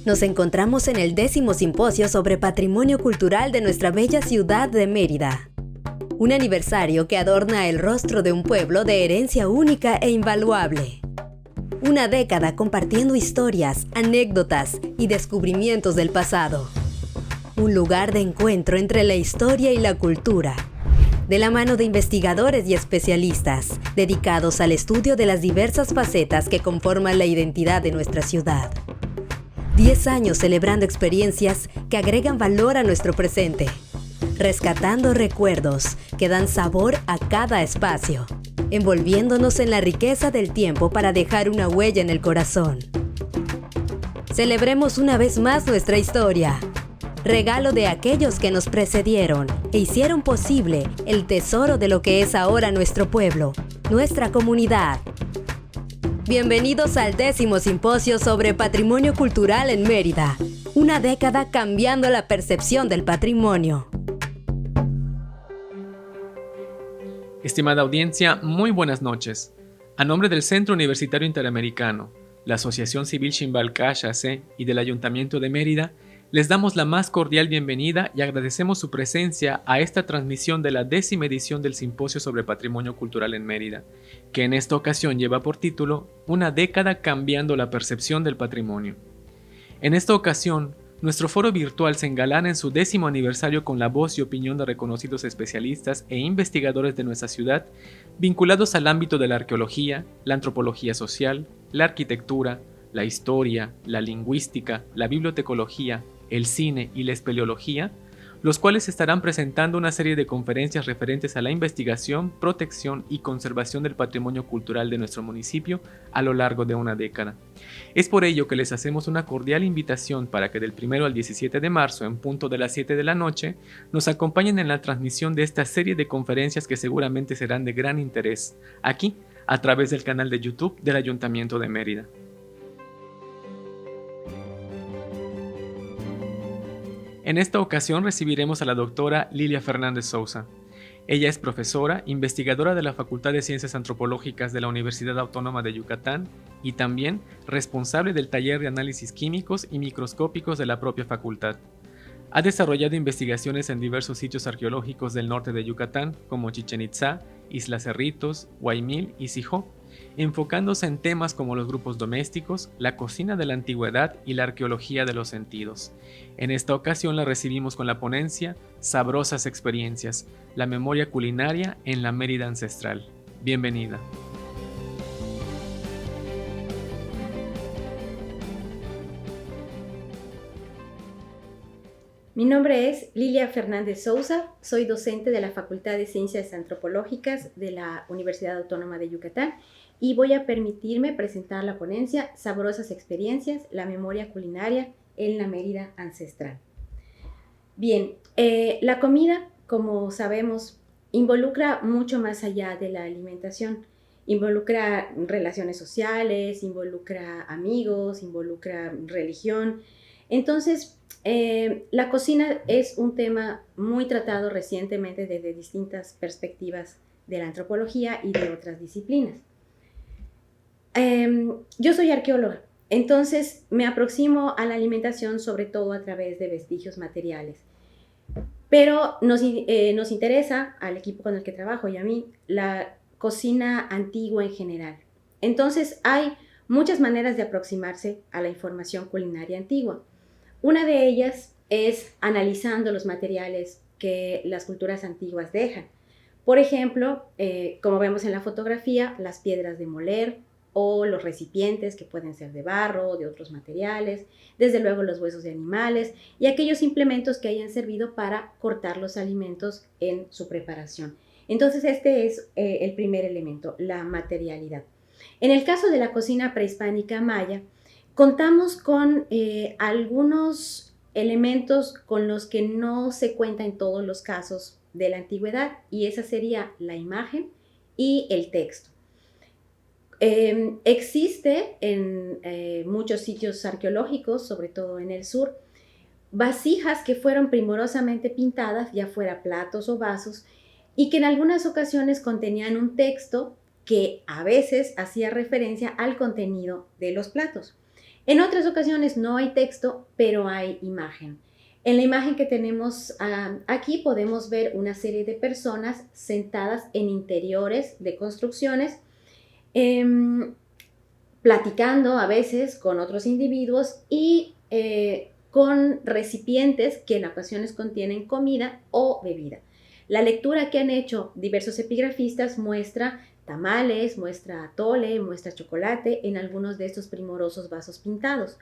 Nos encontramos en el 10º Simposio sobre Patrimonio Cultural de nuestra bella ciudad de Mérida. Un aniversario que adorna el rostro de un pueblo de herencia única e invaluable. Una década compartiendo historias, anécdotas y descubrimientos del pasado. Un lugar de encuentro entre la historia y la cultura. De la mano de investigadores y especialistas, dedicados al estudio de las diversas facetas que conforman la identidad de nuestra ciudad. 10 años celebrando experiencias que agregan valor a nuestro presente, rescatando recuerdos que dan sabor a cada espacio, envolviéndonos en la riqueza del tiempo para dejar una huella en el corazón. Celebremos una vez más nuestra historia, regalo de aquellos que nos precedieron e hicieron posible el tesoro de lo que es ahora nuestro pueblo, nuestra comunidad. Bienvenidos al 10º Simposio sobre Patrimonio Cultural en Mérida. Una década cambiando la percepción del patrimonio. Estimada audiencia, muy buenas noches. A nombre del Centro Universitario Interamericano, la Asociación Civil Chimbalcasha C y del Ayuntamiento de Mérida, les damos la más cordial bienvenida y agradecemos su presencia a esta transmisión de la 10ª edición del Simposio sobre Patrimonio Cultural en Mérida, que en esta ocasión lleva por título Una década cambiando la percepción del patrimonio. En esta ocasión, nuestro foro virtual se engalana en su 10º aniversario con la voz y opinión de reconocidos especialistas e investigadores de nuestra ciudad, vinculados al ámbito de la arqueología, la antropología social, la arquitectura, la historia, la lingüística, la bibliotecología, el cine y la espeleología, los cuales estarán presentando una serie de conferencias referentes a la investigación, protección y conservación del patrimonio cultural de nuestro municipio a lo largo de una década. Es por ello que les hacemos una cordial invitación para que del 1 al 17 de marzo, en punto de las 7 de la noche, nos acompañen en la transmisión de esta serie de conferencias que seguramente serán de gran interés, aquí, a través del canal de YouTube del Ayuntamiento de Mérida. En esta ocasión recibiremos a la doctora Lilia Fernández Sousa. Ella es profesora, investigadora de la Facultad de Ciencias Antropológicas de la Universidad Autónoma de Yucatán y también responsable del taller de análisis químicos y microscópicos de la propia facultad. Ha desarrollado investigaciones en diversos sitios arqueológicos del norte de Yucatán, como Chichén Itzá, Isla Cerritos, Guaymil y Sijó, enfocándose en temas como los grupos domésticos, la cocina de la antigüedad y la arqueología de los sentidos. En esta ocasión la recibimos con la ponencia Sabrosas Experiencias, la memoria culinaria en la Mérida ancestral. Bienvenida. Mi nombre es Lilia Fernández Sousa, soy docente de la Facultad de Ciencias Antropológicas de la Universidad Autónoma de Yucatán y voy a permitirme presentar la ponencia Sabrosas Experiencias, la memoria culinaria en la Mérida ancestral. Bien, la comida, como sabemos, involucra mucho más allá de la alimentación. Involucra relaciones sociales, involucra amigos, involucra religión. Entonces, la cocina es un tema muy tratado recientemente desde distintas perspectivas de la antropología y de otras disciplinas. Yo soy arqueóloga, entonces me aproximo a la alimentación sobre todo a través de vestigios materiales. Pero nos interesa, al equipo con el que trabajo y a mí, la cocina antigua en general. Entonces hay muchas maneras de aproximarse a la información culinaria antigua. Una de ellas es analizando los materiales que las culturas antiguas dejan. Por ejemplo, como vemos en la fotografía, las piedras de moler o los recipientes que pueden ser de barro o de otros materiales, desde luego los huesos de animales y aquellos implementos que hayan servido para cortar los alimentos en su preparación. Entonces este es el primer elemento, la materialidad. En el caso de la cocina prehispánica maya, contamos con algunos elementos con los que no se cuenta en todos los casos de la antigüedad y esa sería la imagen y el texto. Existe en muchos sitios arqueológicos, sobre todo en el sur, vasijas que fueron primorosamente pintadas, ya fuera platos o vasos, y que en algunas ocasiones contenían un texto que a veces hacía referencia al contenido de los platos. En otras ocasiones no hay texto, pero hay imagen. En la imagen que tenemos aquí podemos ver una serie de personas sentadas en interiores de construcciones, platicando a veces con otros individuos y con recipientes que en ocasiones contienen comida o bebida. La lectura que han hecho diversos epigrafistas muestra tamales, muestra atole, muestra chocolate en algunos de estos primorosos vasos pintados.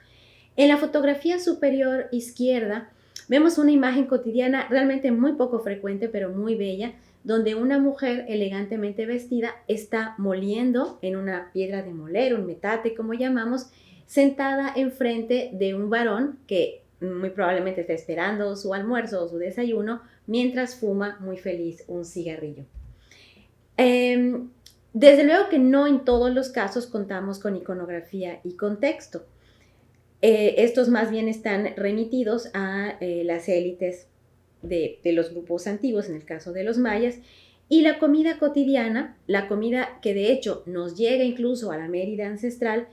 En la fotografía superior izquierda vemos una imagen cotidiana realmente muy poco frecuente, pero muy bella, donde una mujer elegantemente vestida está moliendo en una piedra de moler, un metate como llamamos, sentada enfrente de un varón que muy probablemente está esperando su almuerzo o su desayuno mientras fuma muy feliz un cigarrillo. Desde luego que no en todos los casos contamos con iconografía y contexto. Estos más bien están remitidos a las élites de los grupos antiguos, en el caso de los mayas, y la comida cotidiana, la comida que de hecho nos llega incluso a la Mérida ancestral,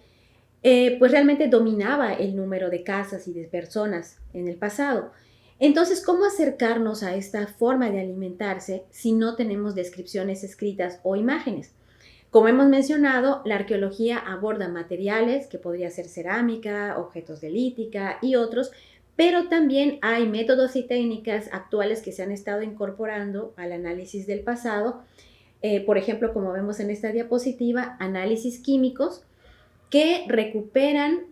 pues realmente dominaba el número de casas y de personas en el pasado. Entonces, ¿cómo acercarnos a esta forma de alimentarse si no tenemos descripciones escritas o imágenes? Como hemos mencionado, la arqueología aborda materiales, que podría ser cerámica, objetos de lítica y otros, pero también hay métodos y técnicas actuales que se han estado incorporando al análisis del pasado. Por ejemplo, como vemos en esta diapositiva, análisis químicos que recuperan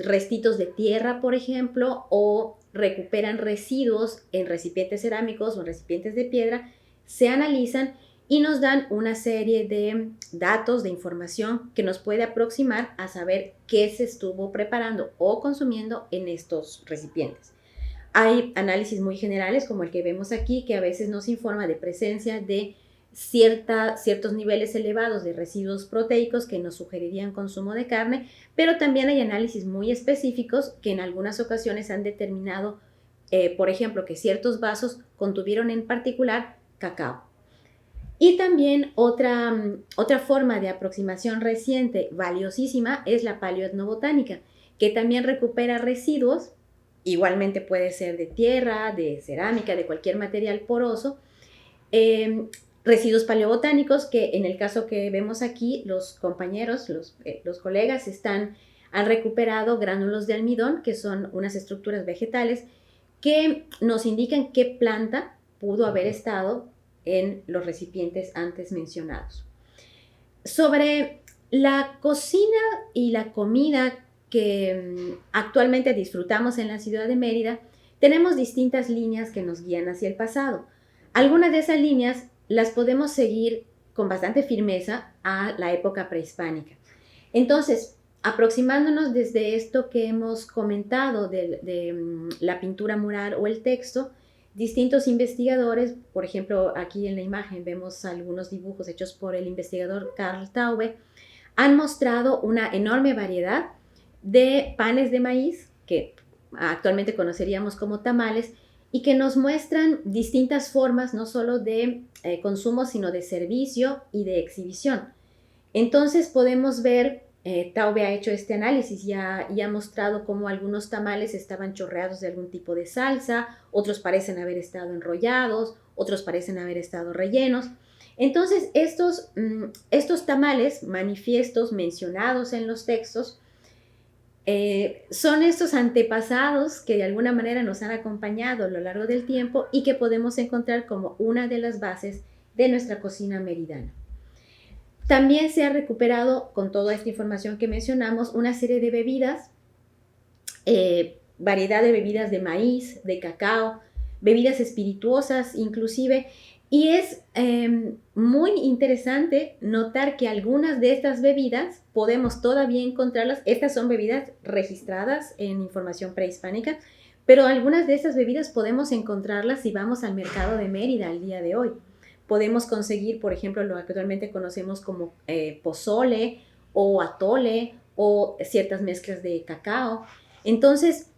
restitos de tierra, por ejemplo, o recuperan residuos en recipientes cerámicos o en recipientes de piedra, se analizan y nos dan una serie de datos, de información que nos puede aproximar a saber qué se estuvo preparando o consumiendo en estos recipientes. Hay análisis muy generales como el que vemos aquí, que a veces nos informa de presencia de ciertos niveles elevados de residuos proteicos que nos sugerirían consumo de carne, pero también hay análisis muy específicos que en algunas ocasiones han determinado, por ejemplo, que ciertos vasos contuvieron en particular cacao. Y también otra forma de aproximación reciente, valiosísima, es la paleoetnobotánica, que también recupera residuos, igualmente puede ser de tierra, de cerámica, de cualquier material poroso, residuos paleobotánicos que en el caso que vemos aquí, los compañeros, los colegas han recuperado gránulos de almidón, que son unas estructuras vegetales que nos indican qué planta pudo haber estado en los recipientes antes mencionados. Sobre la cocina y la comida que actualmente disfrutamos en la ciudad de Mérida, tenemos distintas líneas que nos guían hacia el pasado. Algunas de esas líneas las podemos seguir con bastante firmeza a la época prehispánica. Entonces, aproximándonos desde esto que hemos comentado de la pintura mural o el texto, distintos investigadores, por ejemplo, aquí en la imagen vemos algunos dibujos hechos por el investigador Carl Taube, han mostrado una enorme variedad de panes de maíz, que actualmente conoceríamos como tamales, y que nos muestran distintas formas no solo de consumo, sino de servicio y de exhibición. Entonces podemos ver, Taube ha hecho este análisis y ha mostrado cómo algunos tamales estaban chorreados de algún tipo de salsa, otros parecen haber estado enrollados, otros parecen haber estado rellenos. Entonces estos tamales manifiestos mencionados en los textos son estos antepasados que de alguna manera nos han acompañado a lo largo del tiempo y que podemos encontrar como una de las bases de nuestra cocina meridana. También se ha recuperado, con toda esta información que mencionamos, una serie de bebidas, variedad de bebidas de maíz, de cacao, bebidas espirituosas inclusive, y es muy interesante notar que algunas de estas bebidas podemos todavía encontrarlas. Estas son bebidas registradas en información prehispánica, pero algunas de estas bebidas podemos encontrarlas si vamos al mercado de Mérida al día de hoy. Podemos conseguir, por ejemplo, lo que actualmente conocemos como pozole o atole o ciertas mezclas de cacao. Entonces,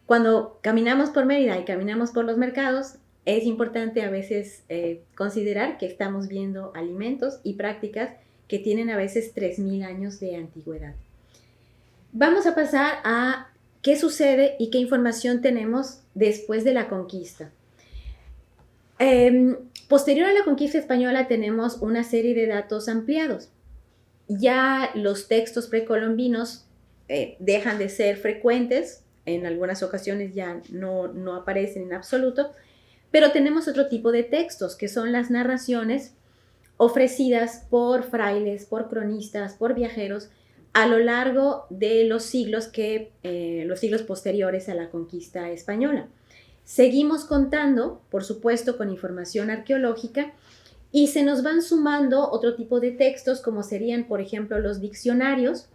cuando caminamos por Mérida y caminamos por los mercados, es importante a veces considerar que estamos viendo alimentos y prácticas que tienen a veces 3.000 años de antigüedad. Vamos a pasar a qué sucede y qué información tenemos después de la conquista. Posterior a la conquista española tenemos una serie de datos ampliados. Ya los textos precolombinos dejan de ser frecuentes, en algunas ocasiones ya no aparecen en absoluto, pero tenemos otro tipo de textos que son las narraciones ofrecidas por frailes, por cronistas, por viajeros a lo largo de los siglos posteriores a la conquista española. Seguimos contando, por supuesto, con información arqueológica y se nos van sumando otro tipo de textos como serían, por ejemplo, los diccionarios,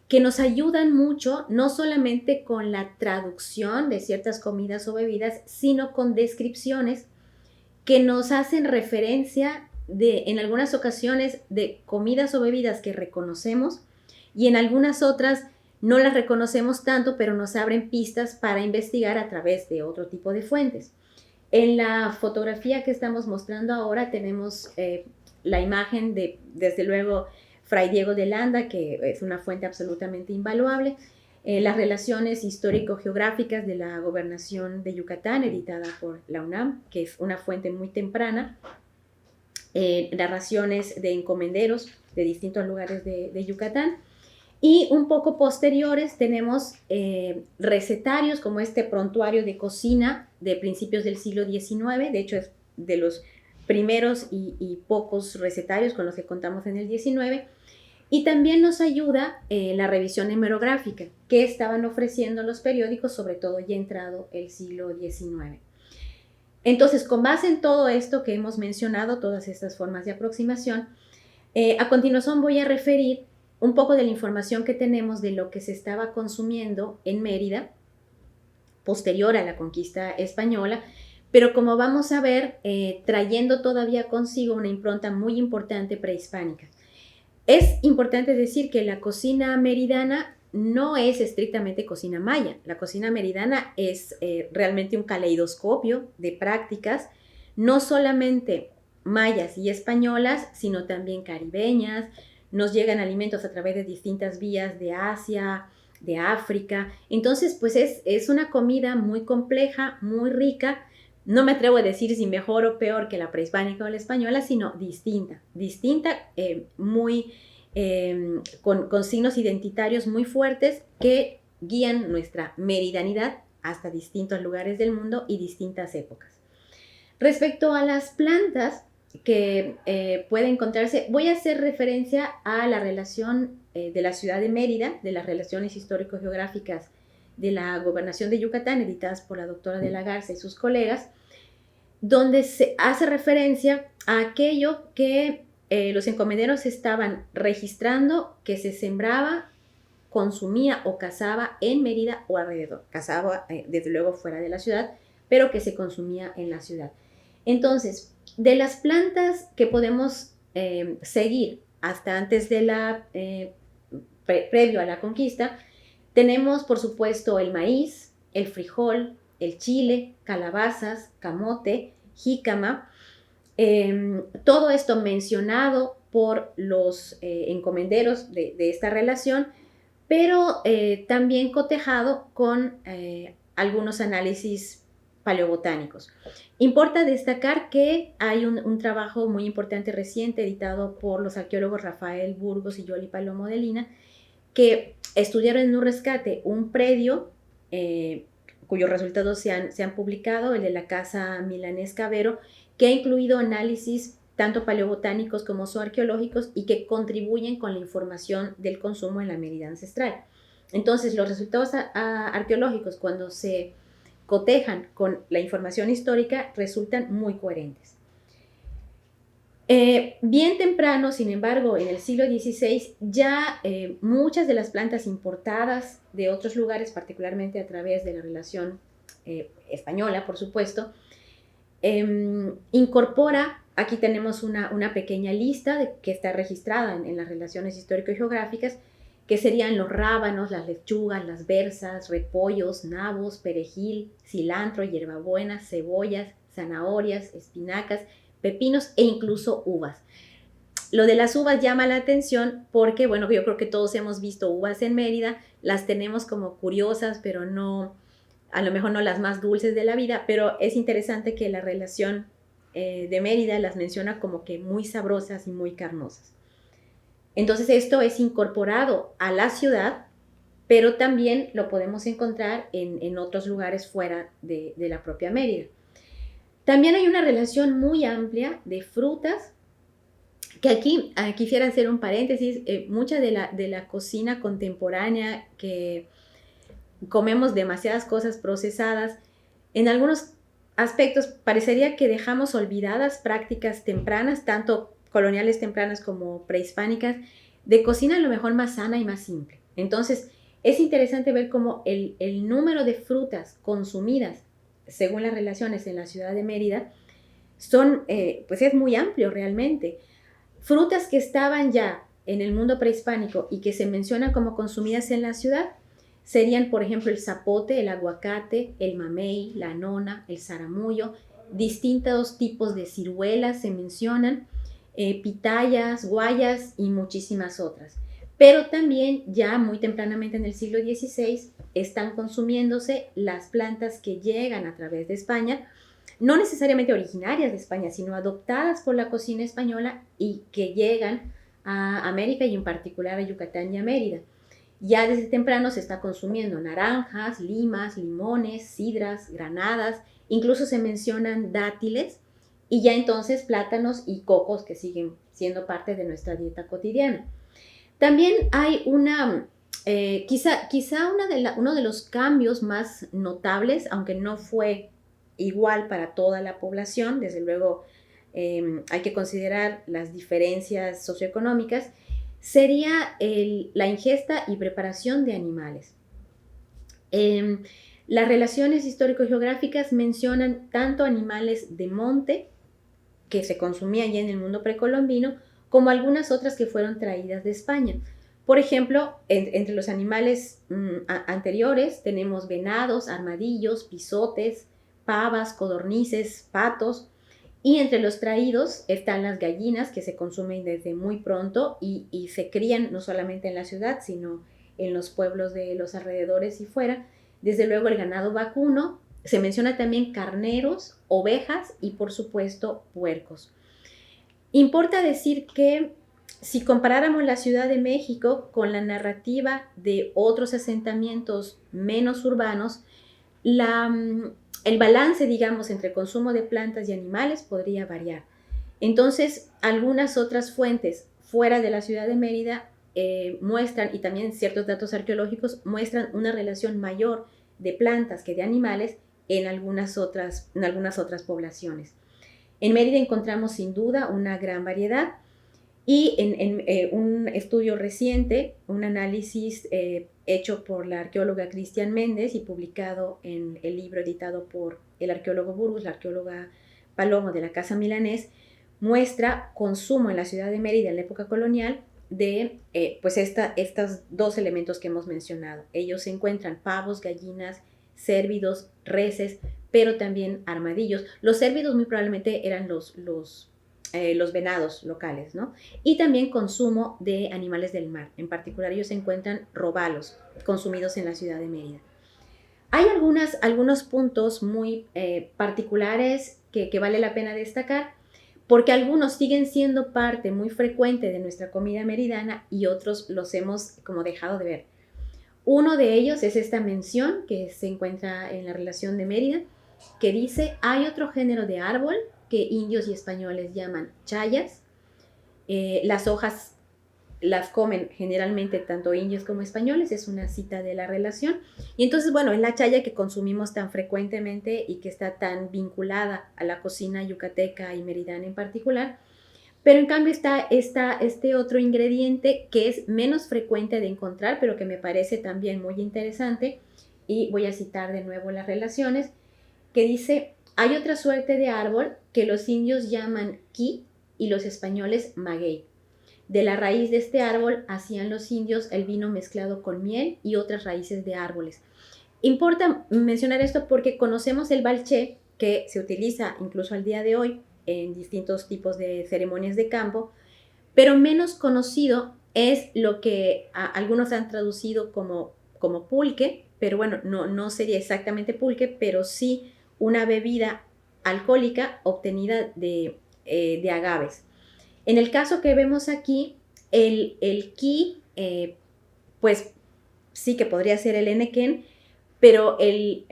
que nos ayudan mucho no solamente con la traducción de ciertas comidas o bebidas, sino con descripciones que nos hacen referencia en algunas ocasiones de comidas o bebidas que reconocemos y en algunas otras no las reconocemos tanto, pero nos abren pistas para investigar a través de otro tipo de fuentes. En la fotografía que estamos mostrando ahora tenemos la imagen de, desde luego, Fray Diego de Landa, que es una fuente absolutamente invaluable, las relaciones histórico-geográficas de la gobernación de Yucatán, editada por la UNAM, que es una fuente muy temprana, narraciones de encomenderos de distintos lugares de Yucatán, y un poco posteriores tenemos recetarios como este prontuario de cocina de principios del siglo XIX, de hecho es de los primeros y pocos recetarios con los que contamos en el XIX, y también nos ayuda la revisión hemerográfica que estaban ofreciendo los periódicos, sobre todo ya entrado el siglo XIX. Entonces, con base en todo esto que hemos mencionado, todas estas formas de aproximación, a continuación voy a referir un poco de la información que tenemos de lo que se estaba consumiendo en Mérida posterior a la conquista española, pero como vamos a ver, trayendo todavía consigo una impronta muy importante prehispánica. Es importante decir que la cocina meridana no es estrictamente cocina maya. La cocina meridana es realmente un caleidoscopio de prácticas, no solamente mayas y españolas, sino también caribeñas. Nos llegan alimentos a través de distintas vías de Asia, de África. Entonces, pues es una comida muy compleja, muy rica. No me atrevo a decir si mejor o peor que la prehispánica o la española, sino distinta, con signos identitarios muy fuertes que guían nuestra meridanidad hasta distintos lugares del mundo y distintas épocas. Respecto a las plantas que pueden encontrarse, voy a hacer referencia a la relación de la ciudad de Mérida, de las relaciones histórico-geográficas de la gobernación de Yucatán, editadas por la doctora de la Garza y sus colegas, donde se hace referencia a aquello que los encomenderos estaban registrando que se sembraba, consumía o cazaba en Mérida o alrededor. Cazaba, desde luego, fuera de la ciudad, pero que se consumía en la ciudad. Entonces, de las plantas que podemos seguir hasta antes de previo a la conquista, tenemos, por supuesto, el maíz, el frijol, el chile, calabazas, camote, jícama, todo esto mencionado por los encomenderos de esta relación, pero también cotejado con algunos análisis paleobotánicos. Importa destacar que hay un trabajo muy importante reciente editado por los arqueólogos Rafael Burgos y Yoli Palomo de Lina, que estudiaron en un rescate un predio cuyos resultados se han publicado, el de la Casa Milanés Cabero, que ha incluido análisis tanto paleobotánicos como zooarqueológicos y que contribuyen con la información del consumo en la Mérida ancestral. Entonces, los resultados arqueológicos, cuando se cotejan con la información histórica, resultan muy coherentes. Bien temprano, sin embargo, en el siglo XVI, ya muchas de las plantas importadas de otros lugares, particularmente a través de la relación española, por supuesto, incorpora, aquí tenemos una pequeña lista que está registrada en las relaciones histórico-geográficas, que serían los rábanos, las lechugas, las berzas, repollos, nabos, perejil, cilantro, hierbabuena, cebollas, zanahorias, espinacas, pepinos e incluso uvas. Lo de las uvas llama la atención porque, bueno, yo creo que todos hemos visto uvas en Mérida, las tenemos como curiosas, pero no, a lo mejor no las más dulces de la vida, pero es interesante que la relación de Mérida las menciona como que muy sabrosas y muy carnosas. Entonces esto es incorporado a la ciudad, pero también lo podemos encontrar en otros lugares fuera de la propia Mérida. También hay una relación muy amplia de frutas, que aquí quisiera hacer un paréntesis. Mucha de la cocina contemporánea, que comemos demasiadas cosas procesadas, en algunos aspectos parecería que dejamos olvidadas prácticas tempranas, tanto coloniales tempranas como prehispánicas, de cocina a lo mejor más sana y más simple. Entonces, es interesante ver cómo el número de frutas consumidas, según las relaciones en la ciudad de Mérida, pues es muy amplio realmente. Frutas que estaban ya en el mundo prehispánico y que se mencionan como consumidas en la ciudad serían, por ejemplo, el zapote, el aguacate, el mamey, la nona, el zaramullo, distintos tipos de ciruelas se mencionan, pitayas, guayas y muchísimas otras. Pero también ya muy tempranamente en el siglo XVI están consumiéndose las plantas que llegan a través de España, no necesariamente originarias de España, sino adoptadas por la cocina española y que llegan a América y en particular a Yucatán y a Mérida. Ya desde temprano se está consumiendo naranjas, limas, limones, sidras, granadas, incluso se mencionan dátiles y ya entonces plátanos y cocos que siguen siendo parte de nuestra dieta cotidiana. También hay quizá uno de los cambios más notables, aunque no fue igual para toda la población, desde luego hay que considerar las diferencias socioeconómicas, sería la ingesta y preparación de animales. Las relaciones histórico-geográficas mencionan tanto animales de monte, que se consumían ya en el mundo precolombino, como algunas otras que fueron traídas de España. Por ejemplo, entre los animales anteriores tenemos venados, armadillos, pisotes, pavas, codornices, patos, y entre los traídos están las gallinas, que se consumen desde muy pronto y se crían no solamente en la ciudad, sino en los pueblos de los alrededores y fuera. Desde luego el ganado vacuno, se menciona también carneros, ovejas y por supuesto puercos. Importa decir que si comparáramos la Ciudad de México con la narrativa de otros asentamientos menos urbanos, el balance, digamos, entre consumo de plantas y animales podría variar. Entonces, algunas otras fuentes fuera de la ciudad de Mérida muestran, y también ciertos datos arqueológicos, muestran una relación mayor de plantas que de animales en algunas otras poblaciones. En Mérida encontramos sin duda una gran variedad y en un estudio reciente, un análisis hecho por la arqueóloga Cristian Méndez y publicado en el libro editado por el arqueólogo Burgos, la arqueóloga Palomo de la Casa Milanés, muestra consumo en la ciudad de Mérida en la época colonial de pues estos dos elementos que hemos mencionado. Ellos se encuentran pavos, gallinas, cérvidos, reses, pero también armadillos. Los cérvidos muy probablemente eran los venados locales, ¿no? Y también consumo de animales del mar. En particular, ellos se encuentran robalos consumidos en la ciudad de Mérida. Hay algunos puntos muy particulares que vale la pena destacar, porque algunos siguen siendo parte muy frecuente de nuestra comida meridana y otros los hemos como dejado de ver. Uno de ellos es esta mención que se encuentra en la relación de Mérida, que dice: hay otro género de árbol que indios y españoles llaman chayas. Las hojas las comen generalmente tanto indios como españoles, es una cita de la relación. Y entonces, bueno, es la chaya que consumimos tan frecuentemente y que está tan vinculada a la cocina yucateca y meridana en particular. Pero en cambio está este otro ingrediente que es menos frecuente de encontrar, pero que me parece también muy interesante, y voy a citar de nuevo las relaciones, que dice: hay otra suerte de árbol que los indios llaman qui y los españoles maguey. De la raíz de este árbol hacían los indios el vino mezclado con miel y otras raíces de árboles. Importa mencionar esto porque conocemos el balché, que se utiliza incluso al día de hoy en distintos tipos de ceremonias de campo, pero menos conocido es lo que algunos han traducido como pulque, pero bueno, no sería exactamente pulque, pero sí una bebida alcohólica obtenida de agaves. En el caso que vemos aquí, el ki, pues sí que podría ser el enequén, pero el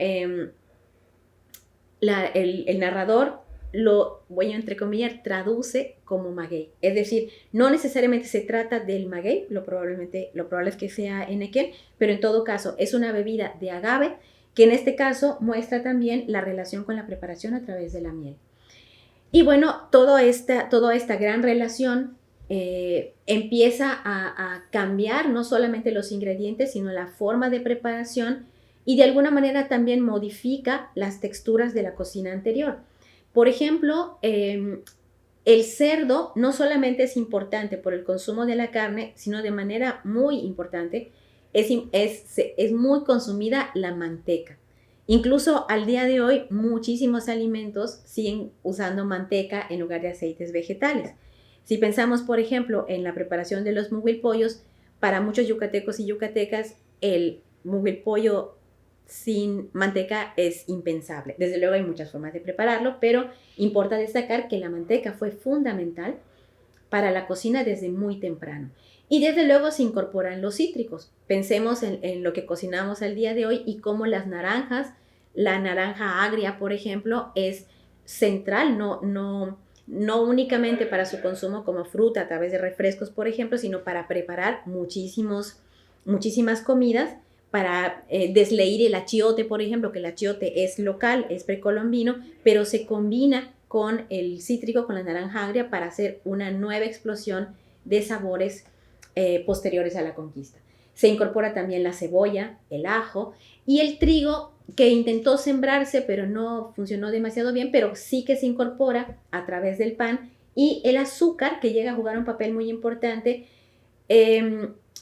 narrador lo, voy a entrecomillar, traduce como maguey. Es decir, no necesariamente se trata del maguey, lo probable es que sea enequén, pero en todo caso es una bebida de agave que en este caso muestra también la relación con la preparación a través de la miel. Y bueno, toda esta gran relación empieza a cambiar no solamente los ingredientes, sino la forma de preparación y de alguna manera también modifica las texturas de la cocina anterior. Por ejemplo, el cerdo no solamente es importante por el consumo de la carne, sino de manera muy importante es muy consumida la manteca. Incluso al día de hoy muchísimos alimentos siguen usando manteca en lugar de aceites vegetales. Si pensamos, por ejemplo, en la preparación de los muhuilpollos, para muchos yucatecos y yucatecas el muhuilpollo sin manteca es impensable. Desde luego hay muchas formas de prepararlo, pero importa destacar que la manteca fue fundamental para la cocina desde muy temprano. Y desde luego se incorporan los cítricos. Pensemos en lo que cocinamos al día de hoy y cómo las naranjas, la naranja agria, por ejemplo, es central, no únicamente para su consumo como fruta a través de refrescos, por ejemplo, sino para preparar muchísimas comidas, para desleír el achiote, por ejemplo, que el achiote es local, es precolombino, pero se combina con el cítrico, con la naranja agria, para hacer una nueva explosión de sabores posteriores a la conquista. Se incorpora también la cebolla, el ajo y el trigo, que intentó sembrarse, pero no funcionó demasiado bien, pero sí que se incorpora a través del pan, y el azúcar, que llega a jugar un papel muy importante,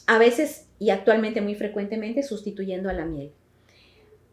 a veces y actualmente muy frecuentemente sustituyendo a la miel.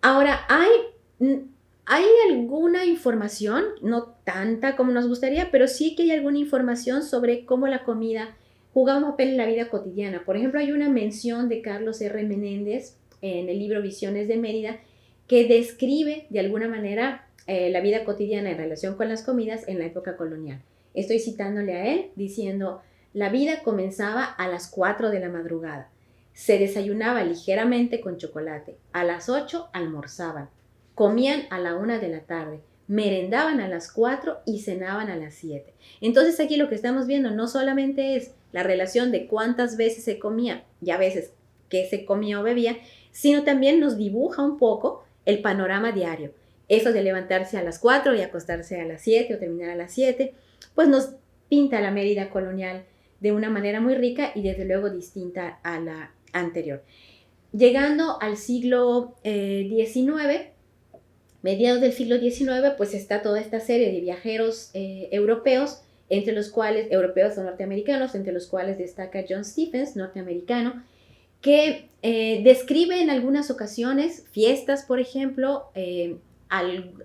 Ahora, hay alguna información, no tanta como nos gustaría, pero sí que hay alguna información sobre cómo la comida juega un papel en la vida cotidiana. Por ejemplo, hay una mención de Carlos R. Menéndez en el libro Visiones de Mérida, que describe de alguna manera la vida cotidiana en relación con las comidas en la época colonial. Estoy citándole a él diciendo: la vida comenzaba a las 4 de la madrugada. Se desayunaba ligeramente con chocolate. A las 8 almorzaban. Comían a la 1 de la tarde. Merendaban a las 4 y cenaban a las 7. Entonces aquí lo que estamos viendo no solamente es la relación de cuántas veces se comía y a veces qué se comía o bebía, sino también nos dibuja un poco el panorama diario. Eso de levantarse a las 4 y acostarse a las 7 o terminar a las 7, pues nos pinta la Mérida colonial de una manera muy rica y desde luego distinta a la anterior. Llegando al siglo XIX, mediados del siglo XIX, pues está toda esta serie de viajeros europeos, entre los cuales, europeos o norteamericanos, entre los cuales destaca John Stephens, norteamericano, que describe en algunas ocasiones fiestas, por ejemplo,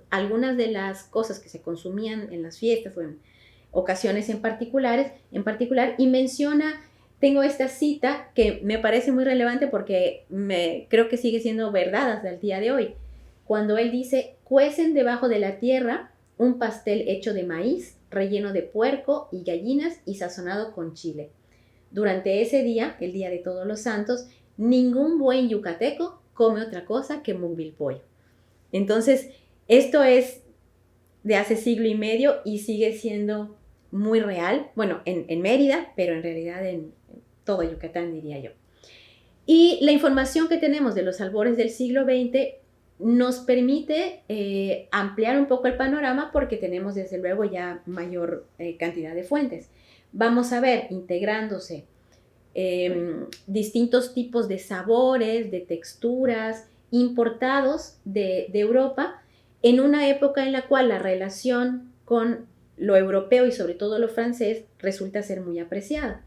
algunas de las cosas que se consumían en las fiestas o en ocasiones en particular, y menciona, tengo esta cita que me parece muy relevante porque creo que sigue siendo verdad hasta el día de hoy, cuando él dice: cuecen debajo de la tierra un pastel hecho de maíz, relleno de puerco y gallinas y sazonado con chile. Durante ese día, el Día de Todos los Santos, ningún buen yucateco come otra cosa que muhuilpollo. Entonces, esto es de hace siglo y medio y sigue siendo muy real, bueno, en Mérida, pero en realidad en todo Yucatán, diría yo. Y la información que tenemos de los albores del siglo XX nos permite ampliar un poco el panorama, porque tenemos desde luego ya mayor cantidad de fuentes. Vamos a ver integrándose distintos tipos de sabores, de texturas importados de Europa, en una época en la cual la relación con lo europeo y sobre todo lo francés resulta ser muy apreciada.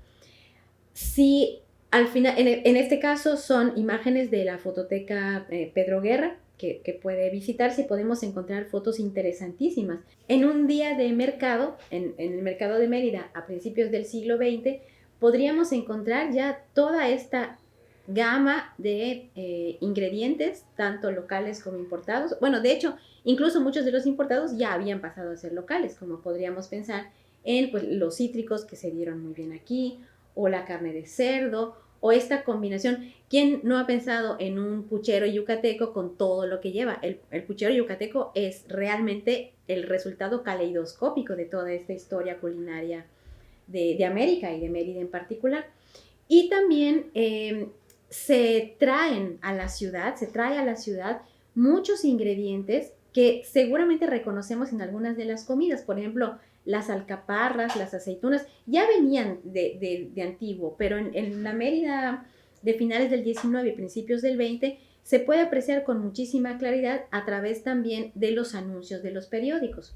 Si al final, en este caso son imágenes de la fototeca Pedro Guerra, que puede visitarse y podemos encontrar fotos interesantísimas. En un día de mercado, en el mercado de Mérida a principios del siglo XX, podríamos encontrar ya toda esta gama de ingredientes, tanto locales como importados. Bueno, de hecho, incluso muchos de los importados ya habían pasado a ser locales, como podríamos pensar en pues, los cítricos que se dieron muy bien aquí, o la carne de cerdo, o esta combinación. ¿Quién no ha pensado en un puchero yucateco con todo lo que lleva? El puchero yucateco es realmente el resultado caleidoscópico de toda esta historia culinaria de América y de Mérida en particular. Y también se trae a la ciudad muchos ingredientes que seguramente reconocemos en algunas de las comidas. Por ejemplo, las alcaparras, las aceitunas, ya venían de antiguo, pero en la Mérida de finales del 19 y principios del 20 se puede apreciar con muchísima claridad a través también de los anuncios de los periódicos.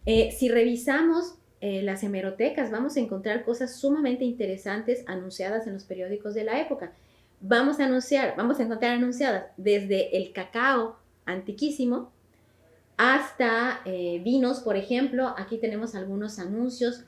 Si revisamos las hemerotecas, vamos a encontrar cosas sumamente interesantes anunciadas en los periódicos de la época. Vamos a encontrar anunciadas desde el cacao antiquísimo hasta vinos, por ejemplo. Aquí tenemos algunos anuncios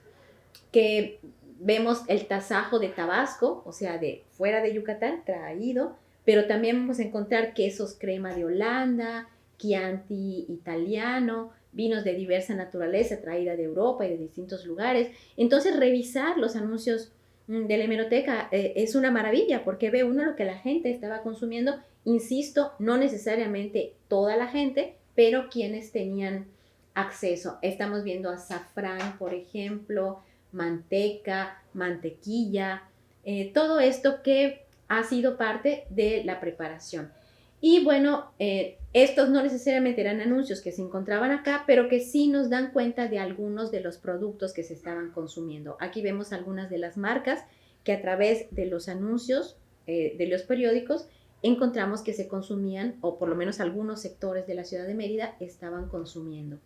que vemos el tasajo de Tabasco, o sea, de fuera de Yucatán, traído, pero también vamos a encontrar quesos crema de Holanda, Chianti italiano, vinos de diversa naturaleza traída de Europa y de distintos lugares. Entonces, revisar los anuncios de la hemeroteca es una maravilla, porque ve uno lo que la gente estaba consumiendo. Insisto, no necesariamente toda la gente, pero quienes tenían acceso. Estamos viendo azafrán, por ejemplo, manteca, mantequilla, todo esto que ha sido parte de la preparación. Y bueno, estos no necesariamente eran anuncios que se encontraban acá, pero que sí nos dan cuenta de algunos de los productos que se estaban consumiendo. Aquí vemos algunas de las marcas que a través de los anuncios de los periódicos encontramos que se consumían, o por lo menos algunos sectores de la ciudad de Mérida estaban consumiendo.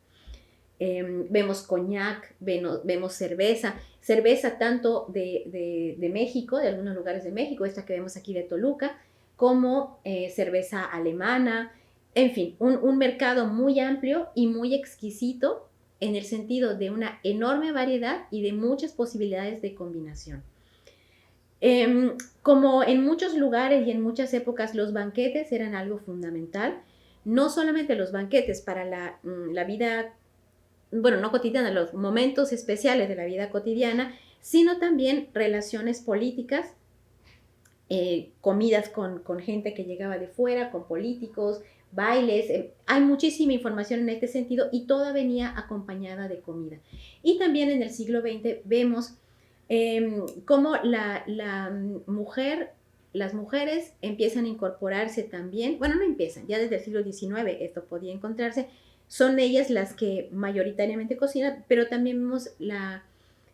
Vemos coñac, vemos cerveza tanto de México, de algunos lugares de México, esta que vemos aquí de Toluca, como cerveza alemana, en fin, un mercado muy amplio y muy exquisito en el sentido de una enorme variedad y de muchas posibilidades de combinación. Como en muchos lugares y en muchas épocas, los banquetes eran algo fundamental, no solamente los banquetes para la vida, bueno, no cotidiana, los momentos especiales de la vida cotidiana, sino también relaciones políticas, comidas con gente que llegaba de fuera, con políticos, bailes. Hay muchísima información en este sentido y toda venía acompañada de comida. Y también en el siglo XX vemos cómo las mujeres empiezan a incorporarse también, bueno, no empiezan, ya desde el siglo XIX esto podía encontrarse, son ellas las que mayoritariamente cocinan, pero también vemos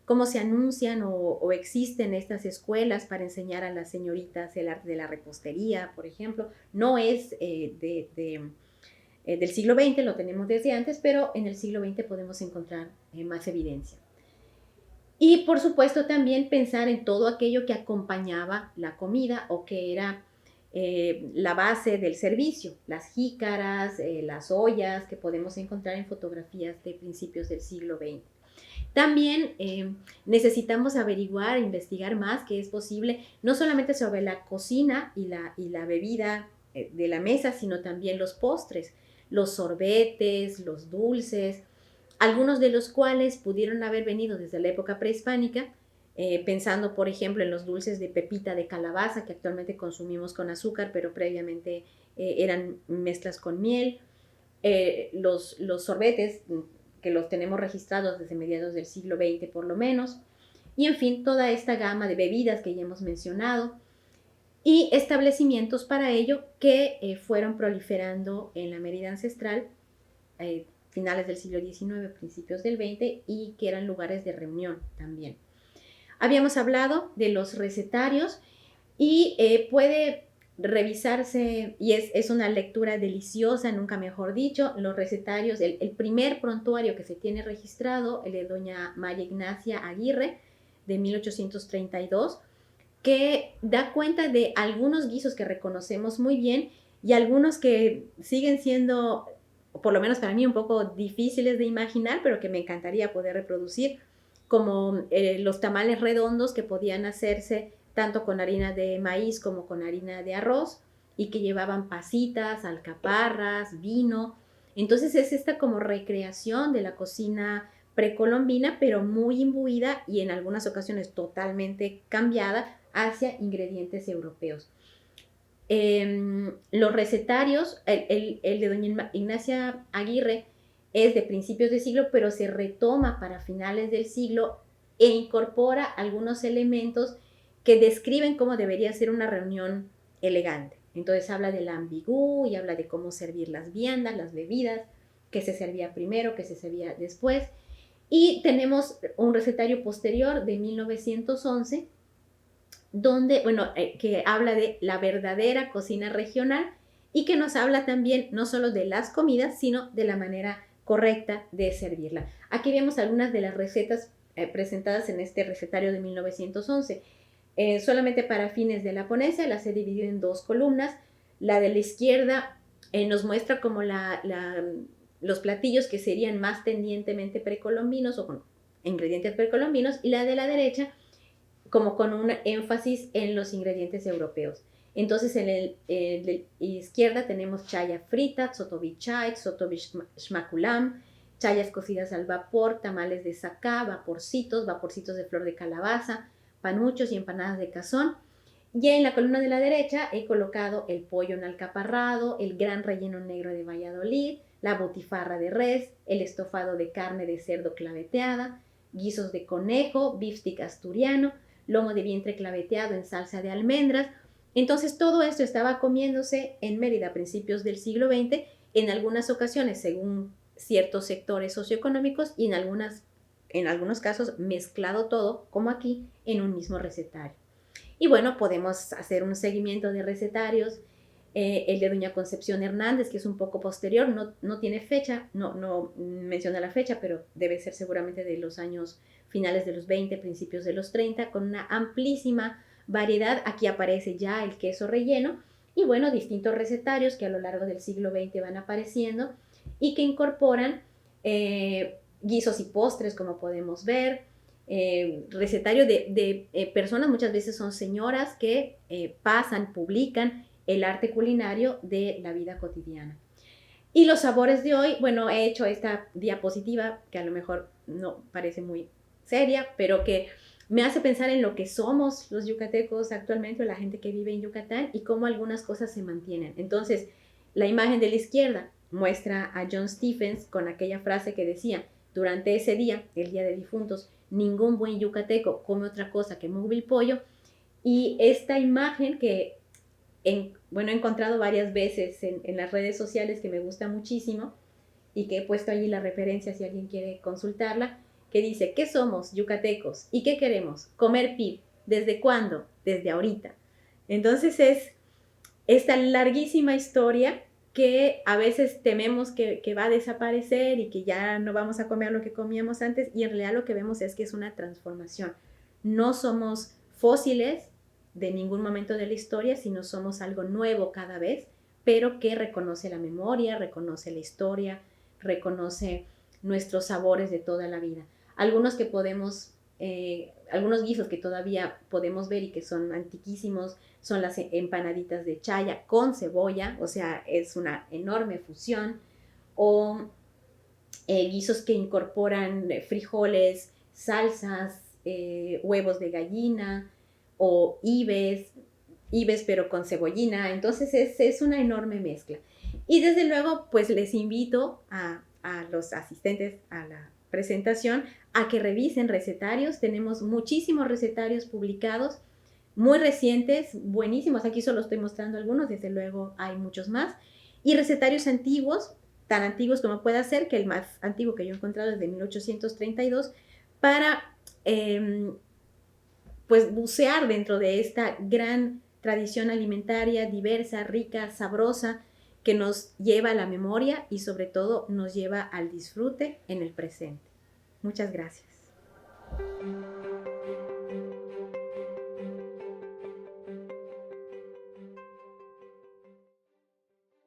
cómo se anuncian o existen estas escuelas para enseñar a las señoritas el arte de la repostería, por ejemplo. No es del siglo XX, lo tenemos desde antes, pero en el siglo XX podemos encontrar más evidencia. Y por supuesto también pensar en todo aquello que acompañaba la comida o que era la base del servicio, las jícaras, las ollas que podemos encontrar en fotografías de principios del siglo XX. También necesitamos averiguar, investigar más que es posible, no solamente sobre la cocina y la bebida de la mesa, sino también los postres, los sorbetes, los dulces, algunos de los cuales pudieron haber venido desde la época prehispánica, pensando por ejemplo en los dulces de pepita de calabaza que actualmente consumimos con azúcar, pero previamente eran mezclas con miel, los sorbetes que los tenemos registrados desde mediados del siglo XX por lo menos, y en fin, toda esta gama de bebidas que ya hemos mencionado, y establecimientos para ello que fueron proliferando en la Mérida ancestral, finales del siglo XIX, principios del XX, y que eran lugares de reunión también. Habíamos hablado de los recetarios y puede revisarse, y es una lectura deliciosa, nunca mejor dicho, los recetarios. El primer prontuario que se tiene registrado, el de doña María Ignacia Aguirre, de 1832, que da cuenta de algunos guisos que reconocemos muy bien, y algunos que siguen siendo, por lo menos para mí, un poco difíciles de imaginar, pero que me encantaría poder reproducir, como los tamales redondos que podían hacerse tanto con harina de maíz como con harina de arroz y que llevaban pasitas, alcaparras, vino. Entonces es esta como recreación de la cocina precolombina, pero muy imbuida y en algunas ocasiones totalmente cambiada hacia ingredientes europeos. Los recetarios, el de doña Ignacia Aguirre es de principios de siglo, pero se retoma para finales del siglo e incorpora algunos elementos que describen cómo debería ser una reunión elegante. Entonces habla del ambigú y habla de cómo servir las viandas, las bebidas, qué se servía primero, qué se servía después. Y tenemos un recetario posterior de 1911, donde, que habla de la verdadera cocina regional y que nos habla también no solo de las comidas, sino de la manera correcta de servirla. Aquí vemos algunas de las recetas presentadas en este recetario de 1911. Solamente para fines de la ponencia las he dividido en dos columnas. La de la izquierda nos muestra como los platillos que serían más tendientemente precolombinos o con ingredientes precolombinos, y la de la derecha como con un énfasis en los ingredientes europeos. Entonces en la izquierda tenemos chaya frita, sotovichay, sotovishmakulam, chayas cocidas al vapor, tamales de zacá, vaporcitos de flor de calabaza, panuchos y empanadas de cazón. Y en la columna de la derecha he colocado el pollo en alcaparrado, el gran relleno negro de Valladolid, la butifarra de res, el estofado de carne de cerdo claveteada, guisos de conejo, beefsteak asturiano, lomo de vientre claveteado en salsa de almendras. Entonces todo esto estaba comiéndose en Mérida a principios del siglo XX, en algunas ocasiones según ciertos sectores socioeconómicos y en algunos casos mezclado todo, como aquí, en un mismo recetario. Y bueno, podemos hacer un seguimiento de recetarios. El de doña Concepción Hernández, que es un poco posterior, no tiene fecha, no menciona la fecha, pero debe ser seguramente de los años finales de los 20, principios de los 30, con una amplísima variedad. Aquí aparece ya el queso relleno y bueno, distintos recetarios que a lo largo del siglo XX van apareciendo y que incorporan guisos y postres, como podemos ver, recetario de personas, muchas veces son señoras que pasan, publican el arte culinario de la vida cotidiana. Y los sabores de hoy, bueno, he hecho esta diapositiva que a lo mejor no parece muy seria, pero que me hace pensar en lo que somos los yucatecos actualmente, o la gente que vive en Yucatán, y cómo algunas cosas se mantienen. Entonces, la imagen de la izquierda muestra a John Stephens con aquella frase que decía: durante ese día, el Día de Difuntos, ningún buen yucateco come otra cosa que móvil pollo. Y esta imagen que he encontrado varias veces en las redes sociales, que me gusta muchísimo y que he puesto allí la referencia si alguien quiere consultarla, que dice: ¿qué somos yucatecos? ¿Y qué queremos? Comer pib. ¿Desde cuándo? Desde ahorita. Entonces es esta larguísima historia que a veces tememos que va a desaparecer y que ya no vamos a comer lo que comíamos antes, y en realidad lo que vemos es que es una transformación. No somos fósiles de ningún momento de la historia, sino somos algo nuevo cada vez, pero que reconoce la memoria, reconoce la historia, reconoce nuestros sabores de toda la vida. Algunos que podemos, algunos guisos que todavía podemos ver y que son antiquísimos son las empanaditas de chaya con cebolla, o sea, es una enorme fusión, o guisos que incorporan frijoles, salsas, huevos de gallina, o ibes pero con cebollina. Entonces es una enorme mezcla. Y desde luego, pues les invito a los asistentes a la presentación a que revisen recetarios. Tenemos muchísimos recetarios publicados, muy recientes, buenísimos. Aquí solo estoy mostrando algunos, desde luego hay muchos más. Y recetarios antiguos, tan antiguos como pueda ser, que el más antiguo que yo he encontrado es de 1832, para pues bucear dentro de esta gran tradición alimentaria, diversa, rica, sabrosa, que nos lleva a la memoria y sobre todo nos lleva al disfrute en el presente. Muchas gracias.